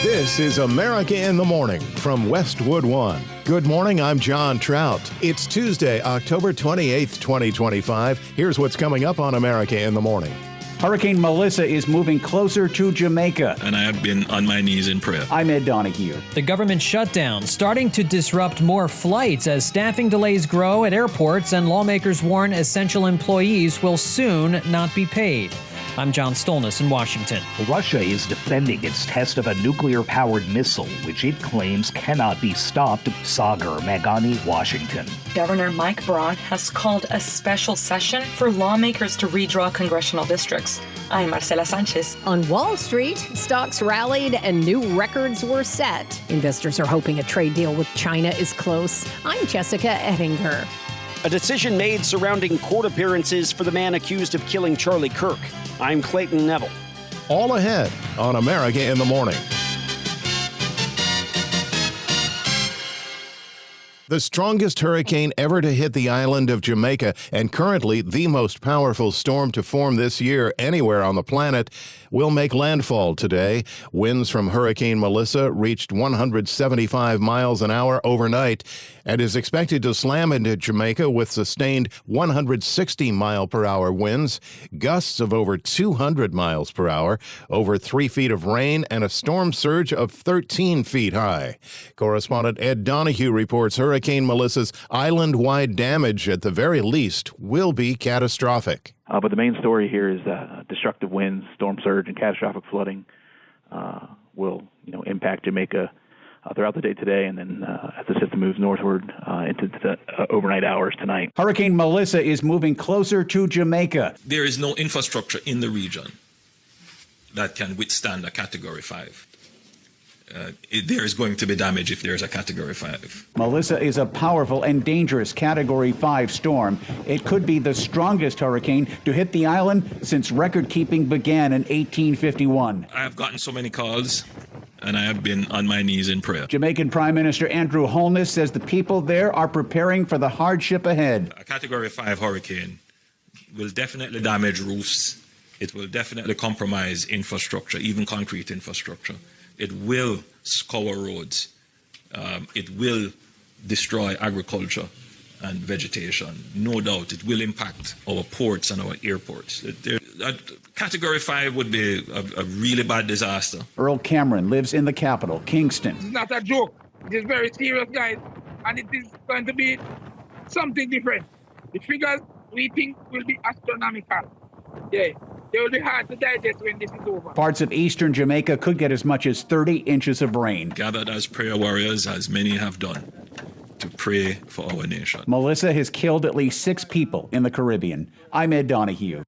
This is America in the Morning from Westwood One. Good morning, I'm John Trout. It's Tuesday, October 28th, 2025. Here's what's coming up on America in the Morning. Hurricane Melissa is moving closer to Jamaica. And I have been on my knees in prayer. I'm Ed Donahue. The government shutdown starting to disrupt more flights as staffing delays grow at airports and lawmakers warn essential employees will soon not be paid. I'm John Stolnis in Washington. Russia is defending its test of a nuclear-powered missile, which it claims cannot be stopped. Sagar Meghani, Washington. Governor Mike Brown has called a special session for lawmakers to redraw congressional districts. I'm Marcela Sanchez. On Wall Street, stocks rallied and new records were set. Investors are hoping a trade deal with China is close. I'm Jessica Ettinger. A decision made surrounding court appearances for the man accused of killing Charlie Kirk. I'm Clayton Neville. All ahead on America in the Morning. The strongest hurricane ever to hit the island of Jamaica, and currently the most powerful storm to form this year anywhere on the planet, will make landfall today. Winds from Hurricane Melissa reached 175 miles an hour overnight and is expected to slam into Jamaica with sustained 160-mile-per-hour winds, gusts of over 200 miles per hour, over 3 feet of rain, and a storm surge of 13 feet high. Correspondent Ed Donahue reports Hurricane Melissa's island-wide damage, at the very least, will be catastrophic. But the main story here is destructive winds, storm surge, and catastrophic flooding will impact Jamaica throughout the day today, and then as the system moves northward into the overnight hours tonight. Hurricane Melissa is moving closer to Jamaica. There is no infrastructure in the region that can withstand a Category 5. There is going to be damage if there's a Category 5. Melissa is a powerful and dangerous Category 5 storm. It could be the strongest hurricane to hit the island since record-keeping began in 1851. I have gotten so many calls, and I have been on my knees in prayer. Jamaican Prime Minister Andrew Holness says the people there are preparing for the hardship ahead. A Category 5 hurricane will definitely damage roofs. It will definitely compromise infrastructure, even concrete infrastructure. It will scour roads. It will destroy agriculture and vegetation. No doubt it will impact our ports and our airports. Category 5 would be a really bad disaster. Earl Cameron lives in the capital, Kingston. It's not a joke. It is very serious, guys. And it is going to be something different. The figures we think will be astronomical. Yeah. It will be hard to digest when this is over. Parts of eastern Jamaica could get as much as 30 inches of rain. Gathered as prayer warriors, as many have done, to pray for our nation. Melissa has killed at least 6 people in the Caribbean. I'm Ed Donahue.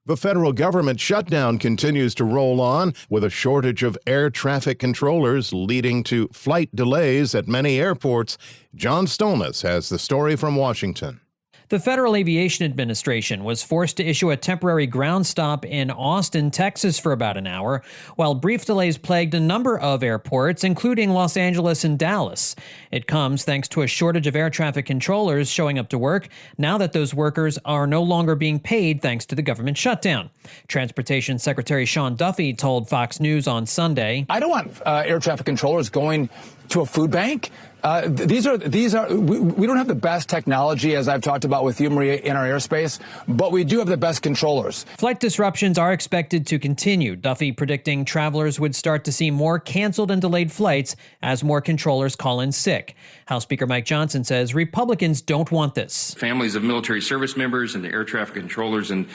The federal government shutdown continues to roll on, with a shortage of air traffic controllers leading to flight delays at many airports. John Stolnis has the story from Washington. The Federal Aviation Administration was forced to issue a temporary ground stop in Austin, Texas for about an hour, while brief delays plagued a number of airports, including Los Angeles and Dallas. It comes thanks to a shortage of air traffic controllers showing up to work now that those workers are no longer being paid thanks to the government shutdown. Transportation Secretary Sean Duffy told Fox News on Sunday, "I don't want air traffic controllers going to a food bank. We don't have the best technology, as I've talked about with you, Maria, in our airspace, but we do have the best controllers." Flight disruptions are expected to continue, Duffy predicting travelers would start to see more canceled and delayed flights as more controllers call in sick. House Speaker Mike Johnson says Republicans don't want this. Families of military service members and the air traffic controllers and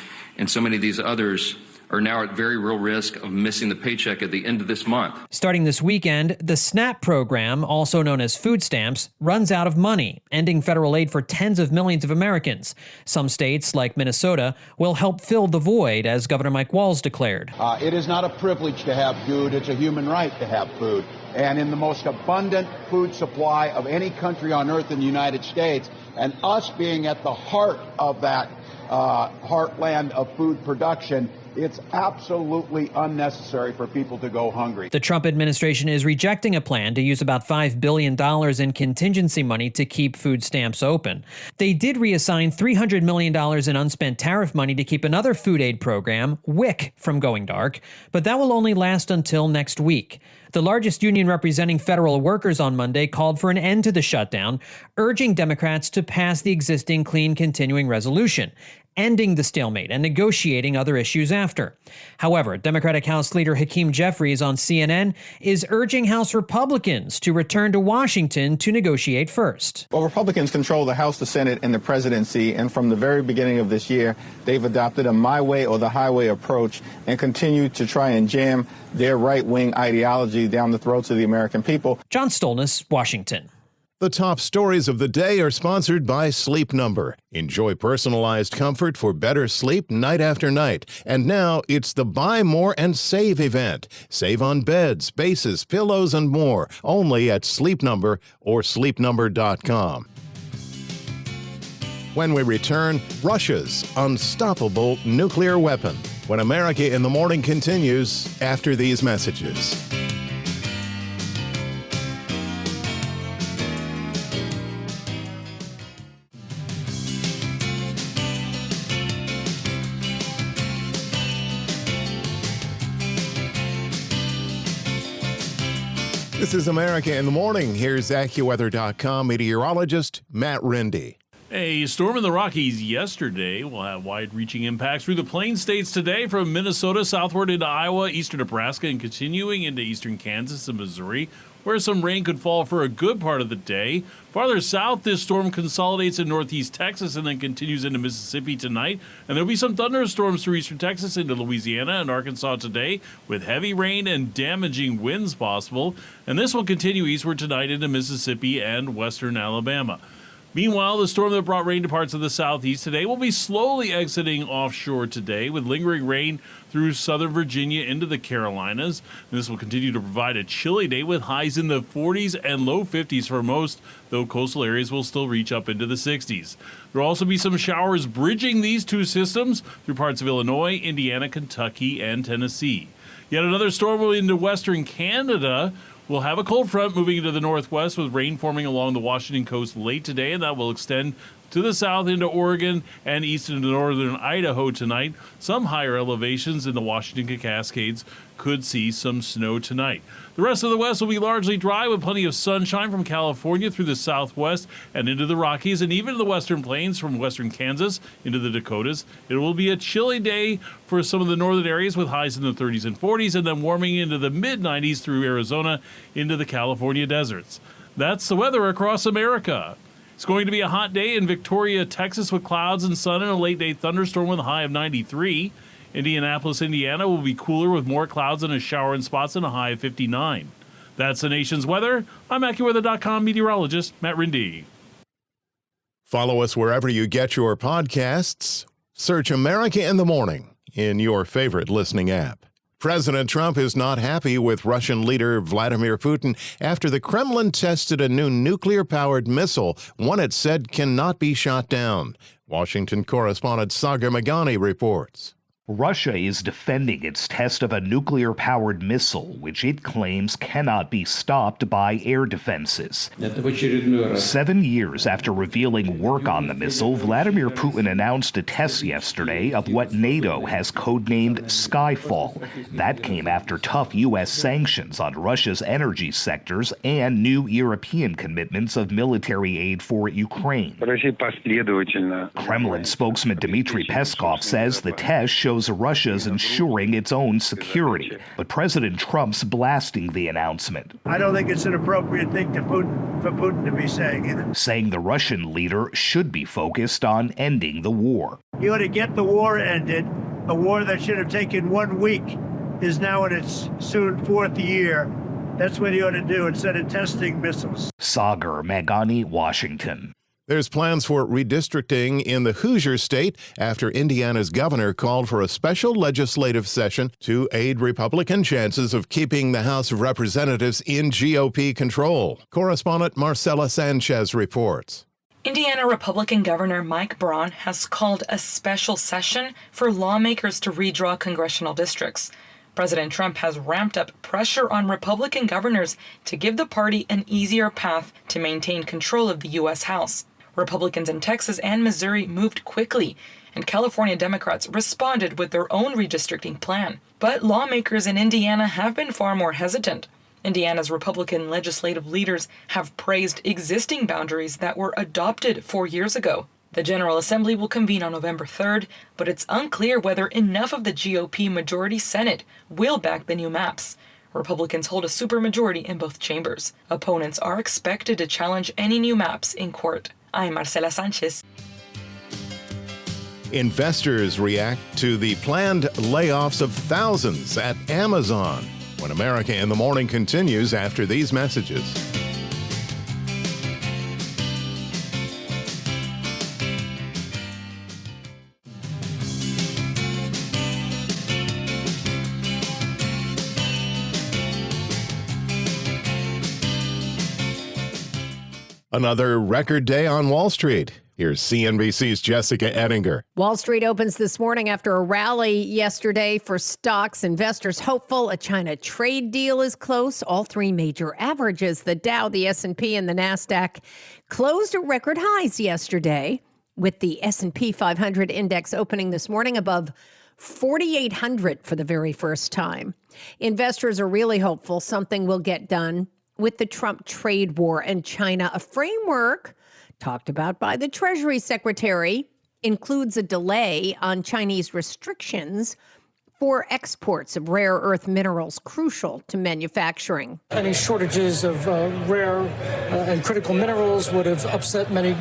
so many of these others are now at very real risk of missing the paycheck at the end of this month. Starting this weekend, the SNAP program, also known as food stamps, runs out of money, ending federal aid for tens of millions of Americans. Some states, like Minnesota, will help fill the void, as Governor Mike Walz declared. It is not a privilege to have food. It's a human right to have food. And in the most abundant food supply of any country on earth in the United States, and us being at the heart of that heartland of food production, It's absolutely unnecessary for people to go hungry. The Trump administration is rejecting a plan to use about $5 billion in contingency money to keep food stamps open. They did reassign $300 million in unspent tariff money to keep another food aid program, WIC, from going dark, but that will only last until next week. The largest union representing federal workers on Monday called for an end to the shutdown, urging Democrats to pass the existing clean continuing resolution, ending the stalemate and negotiating other issues after. However, Democratic House Leader Hakeem Jeffries on CNN is urging House Republicans to return to Washington to negotiate first. Well, Republicans control the House, the Senate, and the presidency, and from the very beginning of this year, they've adopted a my way or the highway approach and continue to try and jam their right-wing ideology down the throats of the American people. John Stolnis, Washington. The top stories of the day are sponsored by Sleep Number. Enjoy personalized comfort for better sleep night after night. And now it's the Buy More and Save event. Save on beds, bases, pillows, and more. Only at Sleep Number or sleepnumber.com. When we return, Russia's unstoppable nuclear weapon. When America in the Morning continues after these messages. This is America in the Morning. Here's AccuWeather.com meteorologist Matt Rindy. A storm in the Rockies yesterday will have wide-reaching impacts through the Plains states today, from Minnesota southward into Iowa, eastern Nebraska, and continuing into eastern Kansas and Missouri, where some rain could fall for a good part of the day. Farther south, this storm consolidates in northeast Texas and then continues into Mississippi tonight. And there'll be some thunderstorms through eastern Texas into Louisiana and Arkansas today, with heavy rain and damaging winds possible. And this will continue eastward tonight into Mississippi and western Alabama. Meanwhile, the storm that brought rain to parts of the southeast today will be slowly exiting offshore today, with lingering rain through southern Virginia into the Carolinas. This will continue to provide a chilly day with highs in the 40s and low 50s for most, though coastal areas will still reach up into the 60s. There will also be some showers bridging these two systems through parts of Illinois, Indiana, Kentucky, and Tennessee. Yet another storm will into western Canada. We'll have a cold front moving into the northwest with rain forming along the Washington coast late today, and that will extend to the south into Oregon and east into northern Idaho tonight. Some higher elevations in the Washington Cascades could see some snow tonight. The rest of the west will be largely dry with plenty of sunshine from California through the southwest and into the Rockies and even the western plains from western Kansas into the Dakotas. It will be a chilly day for some of the northern areas with highs in the 30s and 40s, and then warming into the mid-90s through Arizona into the California deserts. That's the weather across America. It's going to be a hot day in Victoria, Texas, with clouds and sun and a late-day thunderstorm with a high of 93. Indianapolis, Indiana will be cooler with more clouds and a shower in spots and a high of 59. That's the nation's weather. I'm AccuWeather.com meteorologist Matt Rindy. Follow us wherever you get your podcasts. Search America in the Morning in your favorite listening app. President Trump is not happy with Russian leader Vladimir Putin after the Kremlin tested a new nuclear-powered missile, one it said cannot be shot down. Washington correspondent Sagar Meghani reports. Russia is defending its test of a nuclear-powered missile, which it claims cannot be stopped by air defenses. 7 years after revealing work on the missile, Vladimir Putin announced a test yesterday of what NATO has codenamed Skyfall. That came after tough U.S. sanctions on Russia's energy sectors and new European commitments of military aid for Ukraine. Kremlin spokesman Dmitry Peskov says the test shows Russia's ensuring its own security, but President Trump's blasting the announcement. I don't think it's an appropriate thing for Putin to be saying either. Saying the Russian leader should be focused on ending the war. He ought to get the war ended. A war that should have taken 1 week is now in its soon 4th year. That's what he ought to do instead of testing missiles. Sagar Meghani, Washington. There's plans for redistricting in the Hoosier state after Indiana's governor called for a special legislative session to aid Republican chances of keeping the House of Representatives in GOP control. Correspondent Marcela Sanchez reports. Indiana Republican Governor Mike Braun has called a special session for lawmakers to redraw congressional districts. President Trump has ramped up pressure on Republican governors to give the party an easier path to maintain control of the U.S. House. Republicans in Texas and Missouri moved quickly, and California Democrats responded with their own redistricting plan. But lawmakers in Indiana have been far more hesitant. Indiana's Republican legislative leaders have praised existing boundaries that were adopted 4 years ago. The General Assembly will convene on November 3rd, but it's unclear whether enough of the GOP majority Senate will back the new maps. Republicans hold a supermajority in both chambers. Opponents are expected to challenge any new maps in court. I'm Marcela Sanchez. Investors react to the planned layoffs of thousands at Amazon. When America in the Morning continues after these messages. Another record day on Wall Street. Here's CNBC's Jessica Ettinger. Wall Street opens this morning after a rally yesterday for stocks. Investors hopeful a China trade deal is close. All three major averages, the Dow, the S&P, and the NASDAQ, closed at record highs yesterday, with the S&P 500 index opening this morning above 4,800 for the very first time. Investors are really hopeful something will get done with the Trump trade war and China. A framework talked about by the Treasury Secretary includes a delay on Chinese restrictions for exports of rare earth minerals crucial to manufacturing. Any shortages of rare and critical minerals would have upset many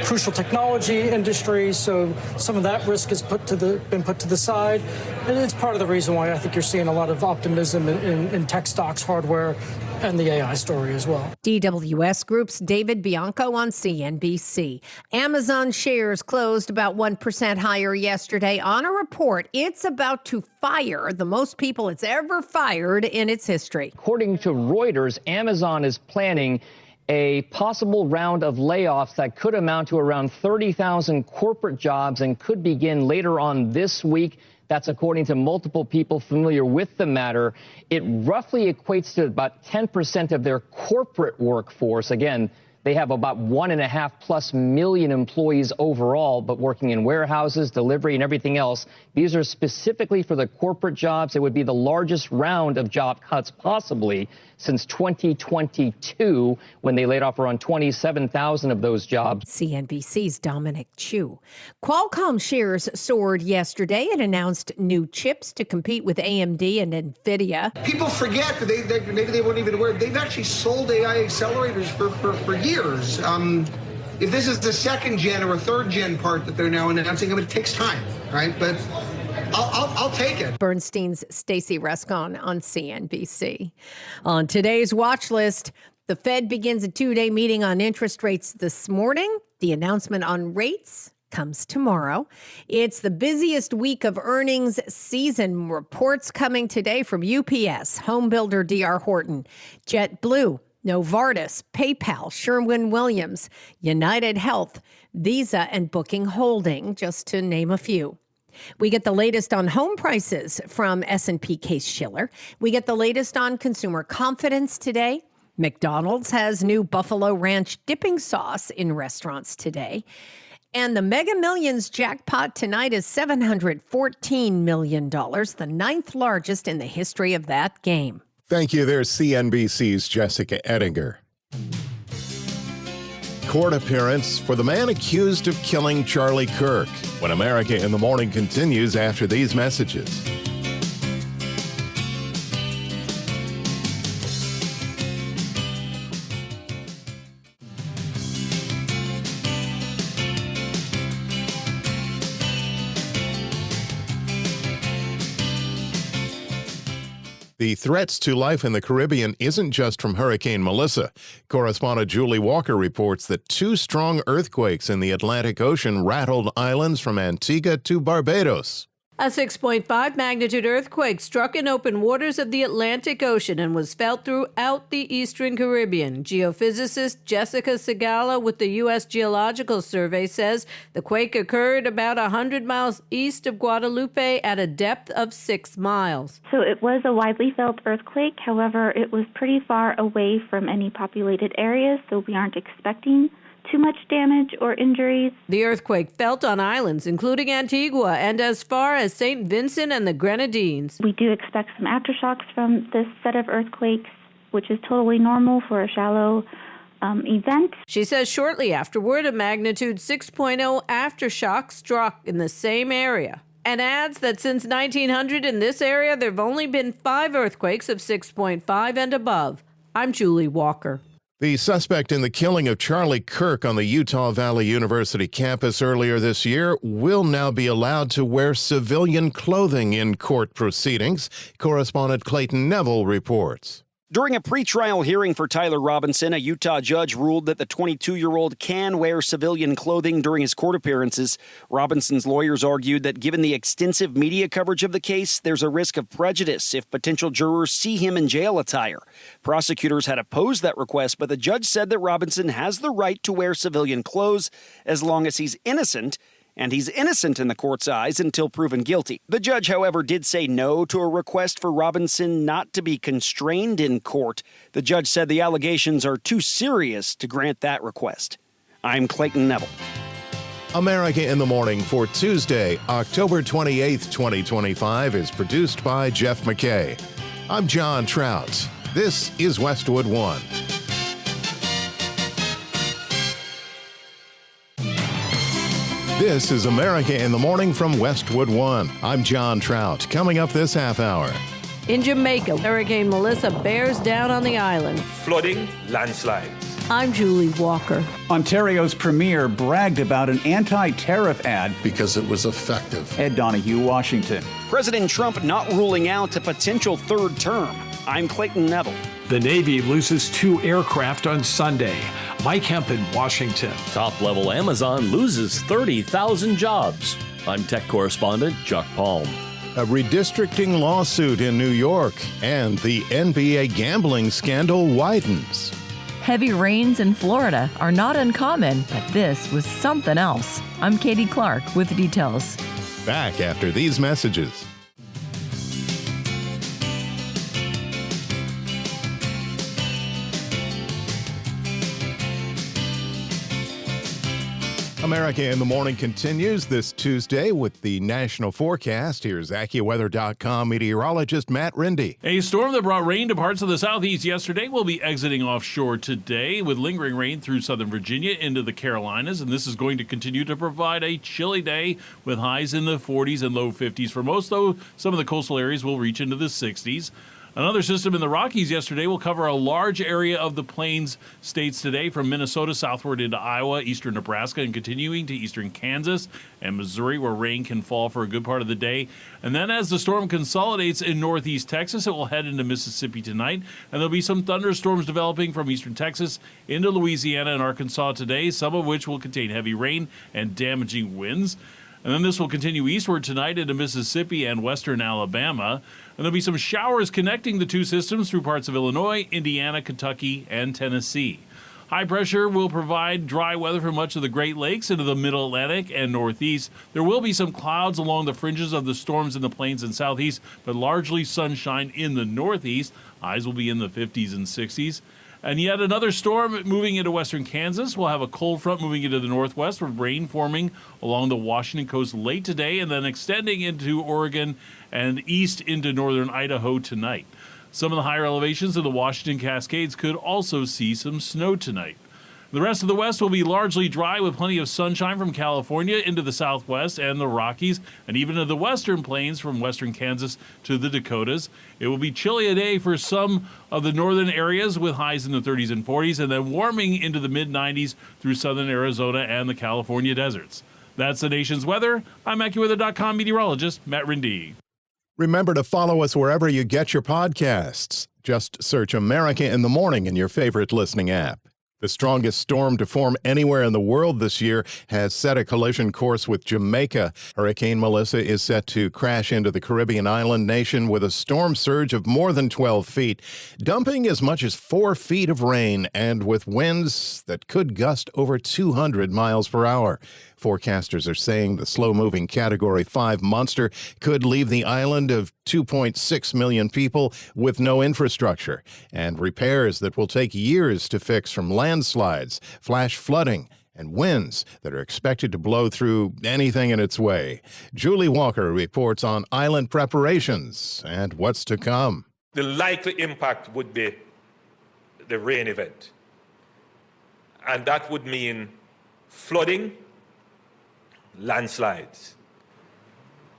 crucial technology industries, so some of that risk has been put to the side. And it's part of the reason why I think you're seeing a lot of optimism in tech stocks, hardware, and the AI story as well. DWS Group's David Bianco on CNBC. Amazon shares closed about 1% higher yesterday on a report it's about to fire the most people it's ever fired in its history. According to Reuters, Amazon is planning a possible round of layoffs that could amount to around 30,000 corporate jobs and could begin later on this week. That's according to multiple people familiar with the matter. It roughly equates to about 10% of their corporate workforce. Again, they have about 1.5+ million employees overall, but working in warehouses, delivery, and everything else. These are specifically for the corporate jobs. It would be the largest round of job cuts possibly since 2022, when they laid off around 27,000 of those jobs. CNBC's Dominic Chu. Qualcomm shares soared yesterday. It announced new chips to compete with AMD and NVIDIA. People forget that maybe they weren't even aware. They've actually sold AI accelerators for years. If this is the second gen or a third gen part that they're now announcing, it takes time, right? But I'll take it. Bernstein's Stacey Rascon on CNBC. On today's watch list, the Fed begins a 2-day meeting on interest rates this morning. The announcement on rates comes tomorrow. It's the busiest week of earnings season. Reports coming today from UPS, home builder D.R. Horton, JetBlue, Novartis, PayPal, Sherwin-Williams, United Health, Visa, and Booking Holding, just to name a few. We get the latest on home prices from S&P Case-Shiller. We get the latest on consumer confidence today. McDonald's has new Buffalo Ranch dipping sauce in restaurants today. And the Mega Millions jackpot tonight is $714 million, the ninth largest in the history of that game. Thank you. There's CNBC's Jessica Ettinger. Court appearance for the man accused of killing Charlie Kirk. When America in the Morning continues after these messages. The threats to life in the Caribbean isn't just from Hurricane Melissa. Correspondent Julie Walker reports that 2 strong earthquakes in the Atlantic Ocean rattled islands from Antigua to Barbados. A 6.5 magnitude earthquake struck in open waters of the Atlantic Ocean and was felt throughout the eastern Caribbean. Geophysicist Jessica Sagar with the U.S. Geological Survey says the quake occurred about 100 miles east of Guadalupe at a depth of 6 miles. So it was a widely felt earthquake. However, it was pretty far away from any populated areas, so we aren't expecting too much damage or injuries. The earthquake felt on islands, including Antigua and as far as St. Vincent and the Grenadines. We do expect some aftershocks from this set of earthquakes, which is totally normal for a shallow event. She says shortly afterward, a magnitude 6.0 aftershock struck in the same area, and adds that since 1900 in this area, there have only been 5 earthquakes of 6.5 and above. I'm Julie Walker. The suspect in the killing of Charlie Kirk on the Utah Valley University campus earlier this year will now be allowed to wear civilian clothing in court proceedings. Correspondent Clayton Neville reports. During a pretrial hearing for Tyler Robinson, a Utah judge ruled that the 22-year-old can wear civilian clothing during his court appearances. Robinson's lawyers argued that given the extensive media coverage of the case, there's a risk of prejudice if potential jurors see him in jail attire. Prosecutors had opposed that request, but the judge said that Robinson has the right to wear civilian clothes as long as he's innocent. And he's innocent in the court's eyes until proven guilty. The judge, however, did say no to a request for Robinson not to be constrained in court. The judge said the allegations are too serious to grant that request. I'm Clayton Neville. America in the Morning for Tuesday, October 28th, 2025 is produced by Jeff McKay. I'm John Trout. This is Westwood One. This is America in the Morning from Westwood One. I'm John Trout. Coming up this half hour. In Jamaica, Hurricane Melissa bears down on the island. Flooding, landslides. I'm Julie Walker. Ontario's premier bragged about an anti-tariff ad because it was effective. Ed Donahue, Washington. President Trump not ruling out a potential third term. I'm Clayton Neville. The Navy loses 2 aircraft on Sunday. Mike Hemp in Washington. Top-level Amazon loses 30,000 jobs. I'm tech correspondent Chuck Palm. A redistricting lawsuit in New York, and the NBA gambling scandal widens. Heavy rains in Florida are not uncommon, but this was something else. I'm Katie Clark with the details. Back after these messages. America in the Morning continues this Tuesday with the national forecast. Here's AccuWeather.com meteorologist Matt Rindy. A storm that brought rain to parts of the southeast yesterday will be exiting offshore today with lingering rain through southern Virginia into the Carolinas, and this is going to continue to provide a chilly day with highs in the 40s and low 50s. For most, though, some of the coastal areas will reach into the 60s. Another system in the Rockies yesterday will cover a large area of the Plains states today, from Minnesota southward into Iowa, eastern Nebraska, and continuing to eastern Kansas and Missouri, where rain can fall for a good part of the day. And then as the storm consolidates in northeast Texas, it will head into Mississippi tonight, and there'll be some thunderstorms developing from eastern Texas into Louisiana and Arkansas today, some of which will contain heavy rain and damaging winds. And then this will continue eastward tonight into Mississippi and western Alabama. And there'll be some showers connecting the two systems through parts of Illinois, Indiana, Kentucky, and Tennessee. High pressure will provide dry weather for much of the Great Lakes into the Middle Atlantic and Northeast. There will be some clouds along the fringes of the storms in the plains and Southeast, but largely sunshine in the Northeast. Highs will be in the 50s and 60s. And yet another storm moving into western Kansas. We'll have a cold front moving into the northwest with rain forming along the Washington coast late today and then extending into Oregon and east into northern Idaho tonight. Some of the higher elevations of the Washington Cascades could also see some snow tonight. The rest of the West will be largely dry with plenty of sunshine from California into the Southwest and the Rockies, and even to the western plains from western Kansas to the Dakotas. It will be chilly a day for some of the northern areas with highs in the 30s and 40s, and then warming into the mid-90s through southern Arizona and the California deserts. That's the nation's weather. I'm AccuWeather.com meteorologist Matt Rindy. Remember to follow us wherever you get your podcasts. Just search America in the Morning in your favorite listening app. The strongest storm to form anywhere in the world this year has set a collision course with Jamaica. Hurricane Melissa is set to crash into the Caribbean island nation with a storm surge of more than 12 feet, dumping as much as 4 feet of rain and with winds that could gust over 200 miles per hour. Forecasters are saying the slow-moving Category 5 monster could leave the island of 2.6 million people with no infrastructure and repairs that will take years to fix, from landslides, flash flooding, and winds that are expected to blow through anything in its way. Julie Walker reports on island preparations and what's to come. The likely impact would be the rain event, and that would mean flooding, landslides.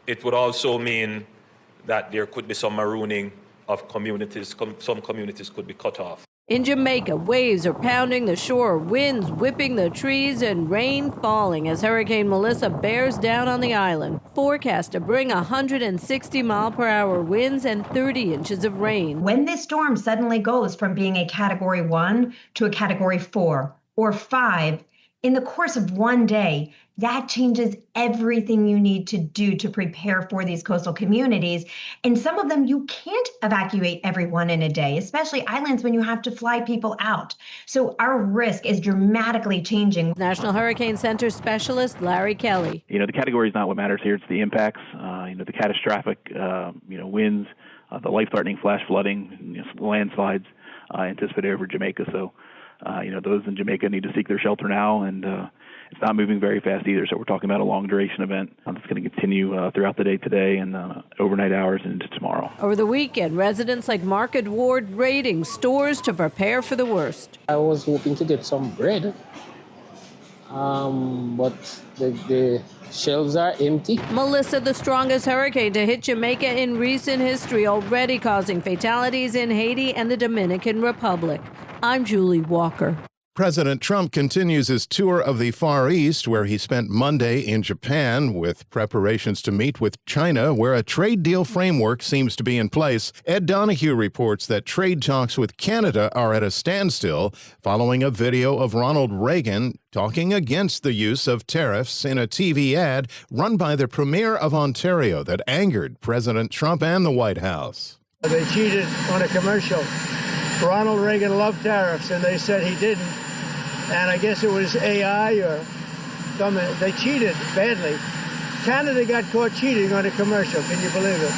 It would also mean that there could be some marooning of communities. Some communities could be cut off. In Jamaica, waves are pounding the shore, winds whipping the trees, and rain falling as Hurricane Melissa bears down on the island. Forecast to bring 160-mile-per-hour winds and 30 inches of rain. When this storm suddenly goes from being a Category 1 to a Category 4 or 5, in the course of one day, that changes everything you need to do to prepare for these coastal communities. And some of them, you can't evacuate everyone in a day, especially islands when you have to fly people out. So our risk is dramatically changing. National Hurricane Center specialist Larry Kelly. The category is not what matters here. It's the impacts, the catastrophic, winds, the life-threatening flash flooding, landslides anticipated over Jamaica. So, those in Jamaica need to seek their shelter now, and it's not moving very fast either. So we're talking about a long-duration event that's going to continue throughout the day today and overnight hours into tomorrow. Over the weekend, residents like Market Ward raiding stores to prepare for the worst. I was hoping to get some bread, but the shelves are empty. Melissa, the strongest hurricane to hit Jamaica in recent history, already causing fatalities in Haiti and the Dominican Republic. I'm Julie Walker. President Trump continues his tour of the Far East, where he spent Monday in Japan with preparations to meet with China, where a trade deal framework seems to be in place. Ed Donahue reports that trade talks with Canada are at a standstill following a video of Ronald Reagan talking against the use of tariffs in a TV ad run by the Premier of Ontario that angered President Trump and the White House. They cheated on a commercial. Ronald Reagan loved tariffs, and they said he didn't. And I guess it was AI or something. They cheated badly. Canada got caught cheating on a commercial. Can you believe it?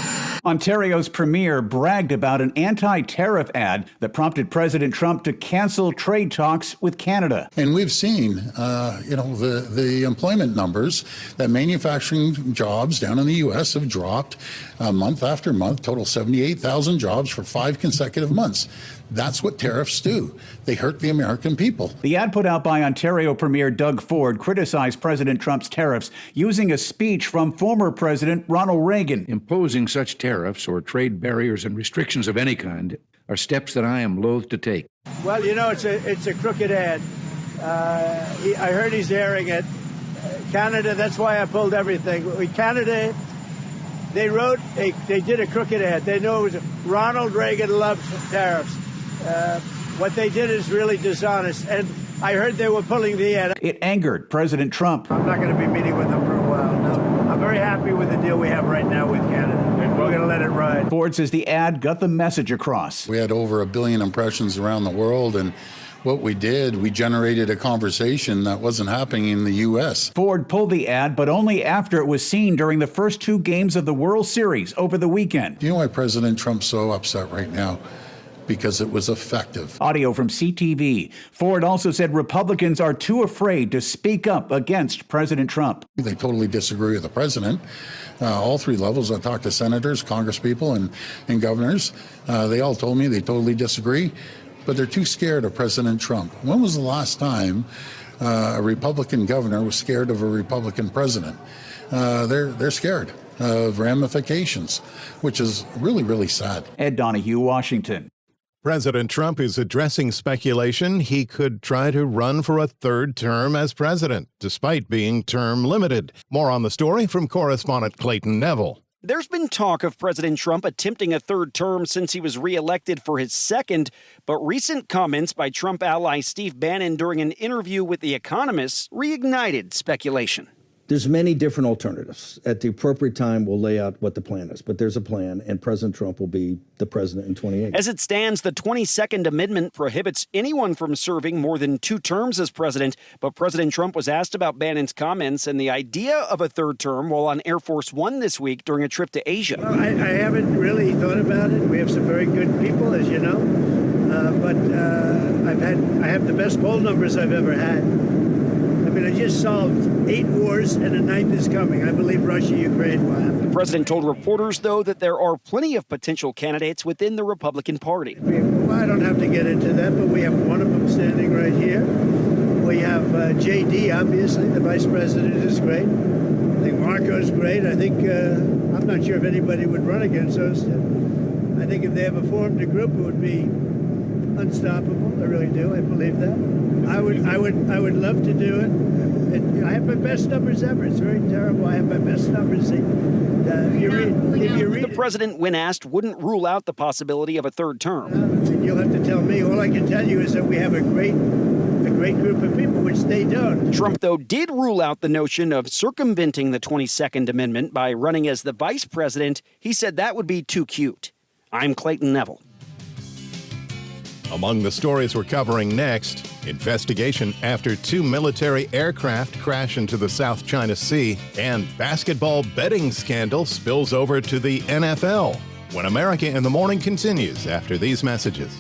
Ontario's premier bragged about an anti-tariff ad that prompted President Trump to cancel trade talks with Canada. And we've seen, the employment numbers, that manufacturing jobs down in the U.S. have dropped month after month, total 78,000 jobs for 5 consecutive months. That's what tariffs do. They hurt the American people. The ad put out by Ontario Premier Doug Ford criticized President Trump's tariffs, using a speech from former President Ronald Reagan. Imposing such tariffs or trade barriers and restrictions of any kind are steps that I am loath to take. Well, it's a crooked ad. I heard he's airing it. Canada, that's why I pulled everything. Canada, they did a crooked ad. They know it was Ronald Reagan loved tariffs. What they did is really dishonest, and I heard they were pulling the ad. It angered President Trump. I'm not going to be meeting with them for a while, no. I'm very happy with the deal we have right now with Canada. We're going to let it ride. Ford says the ad got the message across. We had over 1 billion impressions around the world, and what we did, we generated a conversation that wasn't happening in the U.S. Ford pulled the ad, but only after it was seen during the first 2 games of the World Series over the weekend. Do you know why President Trump's so upset right now? Because it was effective. Audio from CTV. Ford also said Republicans are too afraid to speak up against President Trump. They totally disagree with the president. All 3 levels. I talked to senators, congresspeople, and governors. They all told me they totally disagree, but they're too scared of President Trump. When was the last time a Republican governor was scared of a Republican president? They're scared of ramifications, which is really, really sad. Ed Donahue, Washington. President Trump is addressing speculation he could try to run for a 3rd term as president, despite being term limited. More on the story from correspondent Clayton Neville. There's been talk of President Trump attempting a third term since he was reelected for his second, but recent comments by Trump ally Steve Bannon during an interview with The Economist reignited speculation. There's many different alternatives. At the appropriate time, we'll lay out what the plan is. But there's a plan, and President Trump will be the president in 2028. As it stands, the 22nd Amendment prohibits anyone from serving more than 2 terms as president. But President Trump was asked about Bannon's comments and the idea of a third term while on Air Force One this week during a trip to Asia. Well, I haven't really thought about it. We have some very good people, as you know. But I have the best poll numbers I've ever had. I just solved 8 wars and a 9th is coming. I believe Russia, Ukraine will happen. The president told reporters, though, that there are plenty of potential candidates within the Republican Party. Well, I don't have to get into that, but we have one of them standing right here. We have J.D., obviously. The vice president is great. I think Marco's great. I think, I'm not sure if anybody would run against us. I think if they ever formed a group, it would be unstoppable. I really do. I believe that. I would love to do it. I have my best numbers ever. It's very terrible. I have my best numbers. The president, when asked, wouldn't rule out the possibility of a third term. You'll have to tell me. All I can tell you is that we have a great group of people, which they don't. Trump, though, did rule out the notion of circumventing the 22nd Amendment by running as the vice president. He said that would be too cute. I'm Clayton Neville. Among the stories we're covering next, investigation after 2 military aircraft crash into the South China Sea, and basketball betting scandal spills over to the NFL. When America in the Morning continues after these messages.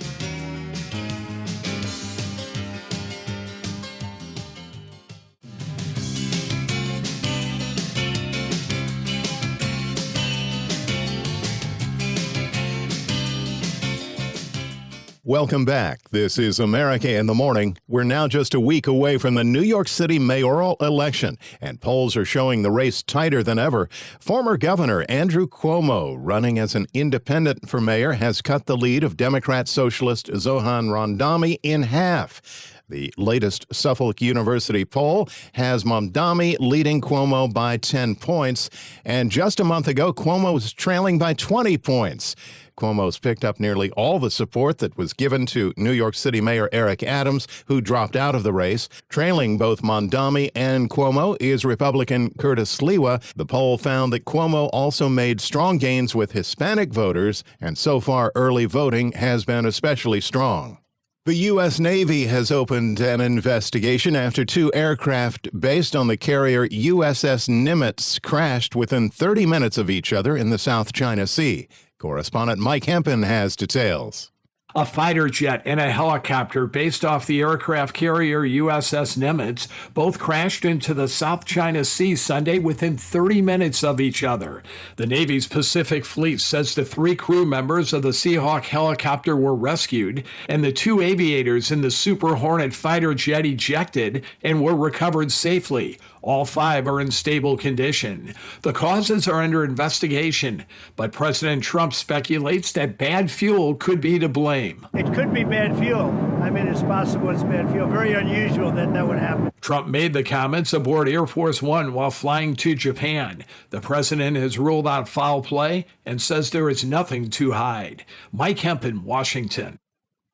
Welcome back. This is America in the Morning. We're now just a week away from the New York City mayoral election, and polls are showing the race tighter than ever. Former Governor Andrew Cuomo, running as an independent for mayor, has cut the lead of Democrat Socialist Zohan Randami in half. The latest Suffolk University poll has Mamdani leading Cuomo by 10 points, and just a month ago, Cuomo was trailing by 20 points. Cuomo's picked up nearly all the support that was given to New York City Mayor Eric Adams, who dropped out of the race. Trailing both Mamdani and Cuomo is Republican Curtis Sliwa. The poll found that Cuomo also made strong gains with Hispanic voters, and so far early voting has been especially strong. The U.S. Navy has opened an investigation after 2 aircraft based on the carrier USS Nimitz crashed within 30 minutes of each other in the South China Sea. Correspondent Mike Hempen has details. A fighter jet and a helicopter based off the aircraft carrier USS Nimitz both crashed into the South China Sea Sunday within 30 minutes of each other. The Navy's Pacific Fleet says the 3 crew members of the Seahawk helicopter were rescued and the 2 aviators in the Super Hornet fighter jet ejected and were recovered safely. All 5 are in stable condition. The causes are under investigation, but President Trump speculates that bad fuel could be to blame. It could be bad fuel. I mean, it's possible it's bad fuel. Very unusual that would happen. Trump made the comments aboard Air Force One while flying to Japan. The president has ruled out foul play and says there is nothing to hide. Mike Hempen, Washington.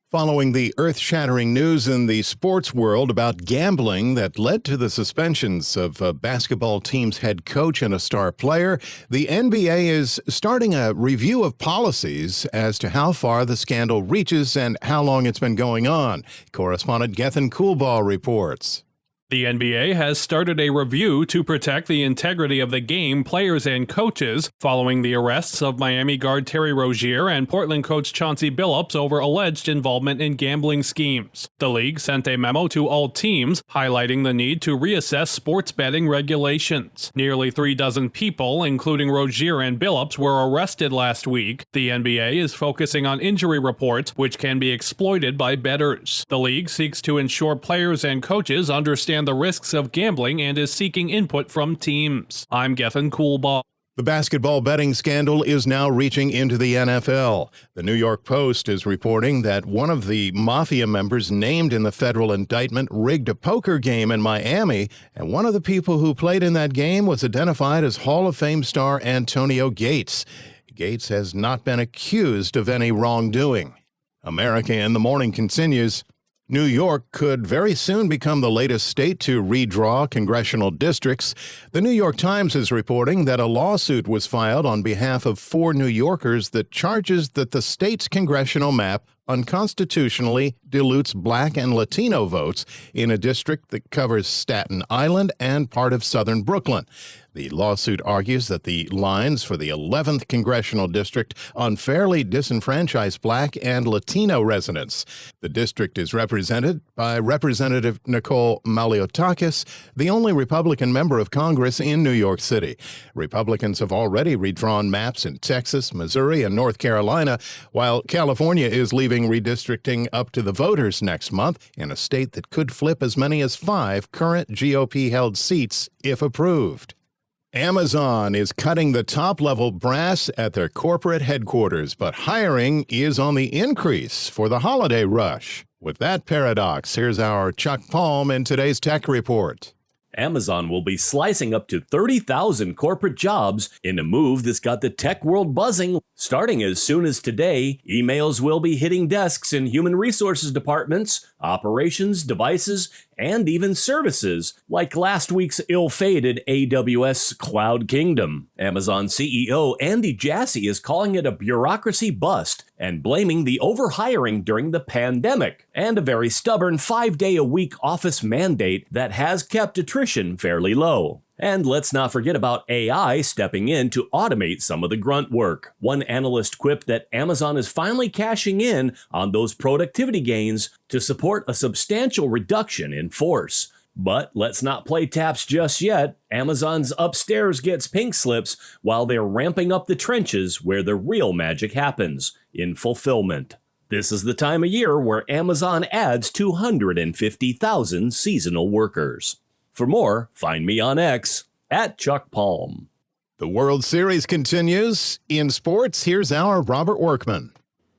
Following the earth-shattering news in the sports world about gambling that led to the suspensions of a basketball team's head coach and a star player, the NBA is starting a review of policies as to how far the scandal reaches and how long it's been going on. Correspondent Gethin Coolbaugh reports. The NBA has started a review to protect the integrity of the game, players, and coaches following the arrests of Miami guard Terry Rozier and Portland coach Chauncey Billups over alleged involvement in gambling schemes. The league sent a memo to all teams highlighting the need to reassess sports betting regulations. Nearly 36 people, including Rozier and Billups, were arrested last week. The NBA is focusing on injury reports, which can be exploited by bettors. The league seeks to ensure players and coaches understand the risks of gambling and is seeking input from teams. I'm Gethin Coolbaugh. The basketball betting scandal is now reaching into the NFL. The New York Post is reporting that one of the mafia members named in the federal indictment rigged a poker game in Miami, and one of the people who played in that game was identified as Hall of Fame star Antonio Gates. Gates has not been accused of any wrongdoing. America in the Morning continues. New York could very soon become the latest state to redraw congressional districts. The New York Times is reporting that a lawsuit was filed on behalf of 4 New Yorkers that charges that the state's congressional map unconstitutionally dilutes Black and Latino votes in a district that covers Staten Island and part of southern Brooklyn. The lawsuit argues that the lines for the 11th congressional district unfairly disenfranchise Black and Latino residents. The district is represented by Representative Nicole Maliotakis, the only Republican member of Congress in New York City. Republicans have already redrawn maps in Texas, Missouri, and North Carolina, while California is leaving redistricting up to the voters next month in a state that could flip as many as 5 current GOP-held seats if approved. Amazon is cutting the top-level brass at their corporate headquarters, but hiring is on the increase for the holiday rush. With that paradox, here's our Chuck Palm in today's Tech Report. Amazon will be slicing up to 30,000 corporate jobs in a move that's got the tech world buzzing. Starting as soon as today, emails will be hitting desks in human resources departments, operations, devices, and even services, like last week's ill-fated AWS Cloud Kingdom. Amazon CEO Andy Jassy is calling it a bureaucracy bust and blaming the overhiring during the pandemic and a very stubborn 5-day-a-week office mandate that has kept attrition fairly low. And let's not forget about AI stepping in to automate some of the grunt work. One analyst quipped that Amazon is finally cashing in on those productivity gains to support a substantial reduction in force. But let's not play taps just yet. Amazon's upstairs gets pink slips while they're ramping up the trenches where the real magic happens, in fulfillment. This is the time of year where Amazon adds 250,000 seasonal workers. For more, find me on X at Chuck Palm. The World Series continues. In sports, here's our Robert Workman.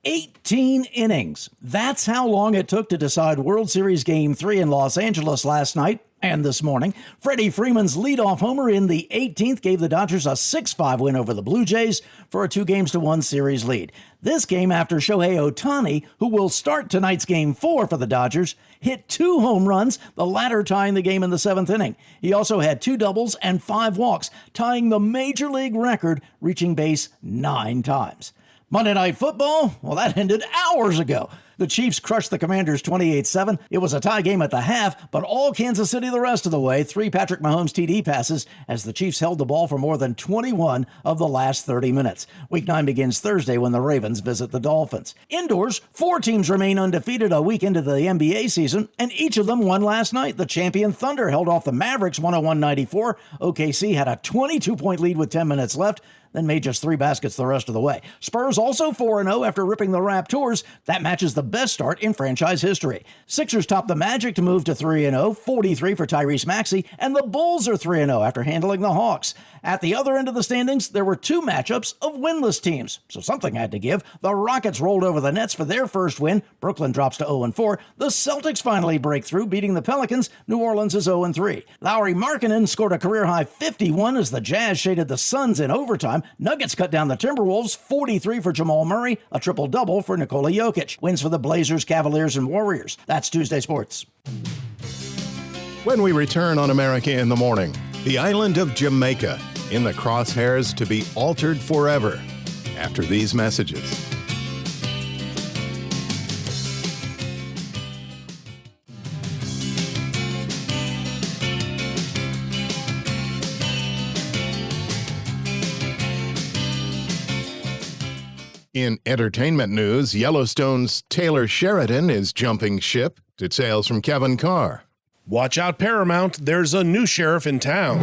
18 innings. That's how long it took to decide World Series Game 3 in Los Angeles last night and this morning. Freddie Freeman's leadoff homer in the 18th gave the Dodgers a 6-5 win over the Blue Jays for a 2-1 series lead. This came after Shohei Ohtani, who will start tonight's Game 4 for the Dodgers, hit 2 home runs, the latter tying the game in the 7th inning. He also had 2 doubles and 5 walks, tying the Major League record, reaching base 9 times. Monday Night Football, well, that ended hours ago. The Chiefs crushed the Commanders 28-7. It was a tie game at the half, but all Kansas City the rest of the way. 3 Patrick Mahomes TD passes as the Chiefs held the ball for more than 21 of the last 30 minutes. Week 9 begins Thursday when the Ravens visit the Dolphins. Indoors, 4 teams remain undefeated a week into the NBA season, and each of them won last night. The champion Thunder held off the Mavericks 101-94. OKC had a 22-point lead with 10 minutes left, then made just 3 baskets the rest of the way. Spurs also 4-0 after ripping the Raptors. That matches the best start in franchise history. Sixers topped the Magic to move to 3-0, 43 for Tyrese Maxey, and the Bulls are 3-0 after handling the Hawks. At the other end of the standings, there were 2 matchups of winless teams, so something had to give. The Rockets rolled over the Nets for their first win. Brooklyn drops to 0-4. The Celtics finally break through, beating the Pelicans. New Orleans is 0-3. Lauri Markkanen scored a career-high 51 as the Jazz shaded the Suns in overtime. Nuggets cut down the Timberwolves, 43 for Jamal Murray, a triple-double for Nikola Jokic. Wins for the Blazers, Cavaliers, and Warriors. That's Tuesday Sports. When we return on America in the Morning, the island of Jamaica in the crosshairs to be altered forever. After these messages. In entertainment news, Yellowstone's Taylor Sheridan is jumping ship. Details from Kevin Carr. Watch out, Paramount. There's a new sheriff in town.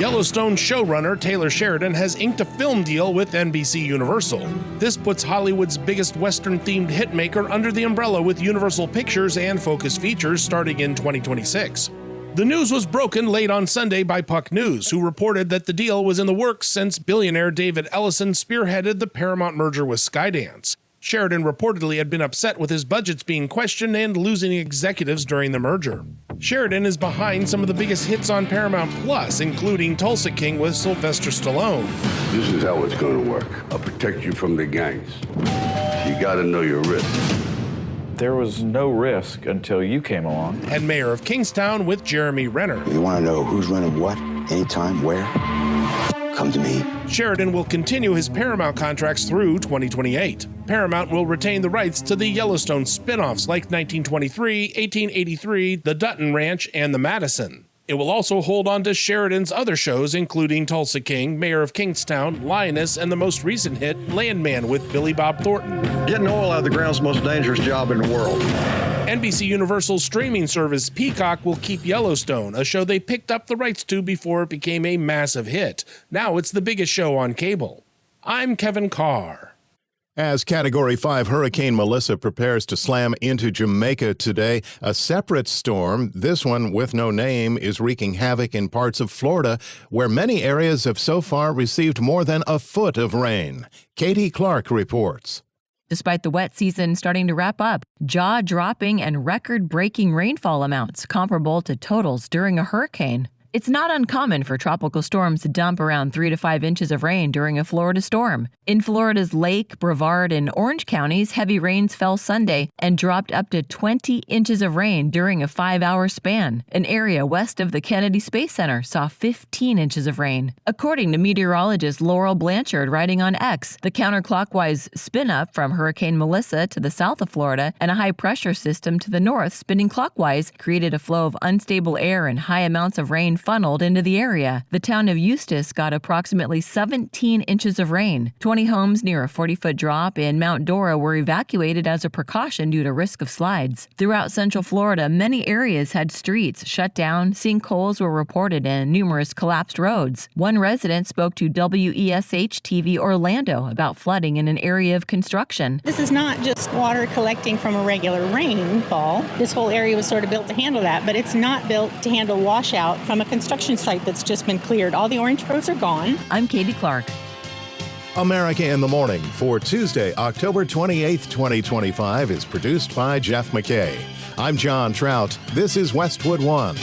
Yellowstone showrunner Taylor Sheridan has inked a film deal with NBC Universal. This puts Hollywood's biggest Western-themed hitmaker under the umbrella with Universal Pictures and Focus Features starting in 2026. The news was broken late on Sunday by Puck News, who reported that the deal was in the works since billionaire David Ellison spearheaded the Paramount merger with Skydance. Sheridan reportedly had been upset with his budgets being questioned and losing executives during the merger. Sheridan is behind some of the biggest hits on Paramount Plus, including Tulsa King with Sylvester Stallone. This is how it's going to work. I'll protect you from the gangs. You got to know your risk. There was no risk until you came along. And Mayor of Kingstown with Jeremy Renner. You want to know who's running what, anytime, where? Come to me. Sheridan will continue his Paramount contracts through 2028. Paramount will retain the rights to the Yellowstone spin-offs like 1923, 1883, The Dutton Ranch, and The Madison. It will also hold on to Sheridan's other shows, including Tulsa King, Mayor of Kingstown, Lioness, and the most recent hit, Landman with Billy Bob Thornton. Getting oil out of the ground is the most dangerous job in the world. NBC Universal's streaming service Peacock will keep Yellowstone, a show they picked up the rights to before it became a massive hit. Now it's the biggest show on cable. I'm Kevin Carr. As Category 5 Hurricane Melissa prepares to slam into Jamaica today, a separate storm, this one with no name, is wreaking havoc in parts of Florida, where many areas have so far received more than a foot of rain. Katie Clark reports. Despite the wet season starting to wrap up, jaw-dropping and record-breaking rainfall amounts comparable to totals during a hurricane. It's not uncommon for tropical storms to dump around 3 to 5 inches of rain during a Florida storm. In Florida's Lake, Brevard, and Orange counties, heavy rains fell Sunday and dropped up to 20 inches of rain during a 5-hour span. An area west of the Kennedy Space Center saw 15 inches of rain. According to meteorologist Laurel Blanchard writing on X, the counterclockwise spin-up from Hurricane Melissa to the south of Florida and a high-pressure system to the north spinning clockwise created a flow of unstable air and high amounts of rain funneled into the area. The town of Eustis got approximately 17 inches of rain. 20 homes near a 40-foot drop in Mount Dora were evacuated as a precaution due to risk of slides. Throughout Central Florida, many areas had streets shut down, sinkholes were reported, and numerous collapsed roads. One resident spoke to WESH-TV Orlando about flooding in an area of construction. This is not just water collecting from a regular rainfall. This whole area was sort of built to handle that, but it's not built to handle washout from a construction site that's just been cleared. All the orange groves are gone. I'm Katie Clark. America in the Morning for Tuesday, October 28th, 2025 is produced by Jeff McKay. I'm John Trout. This is Westwood One.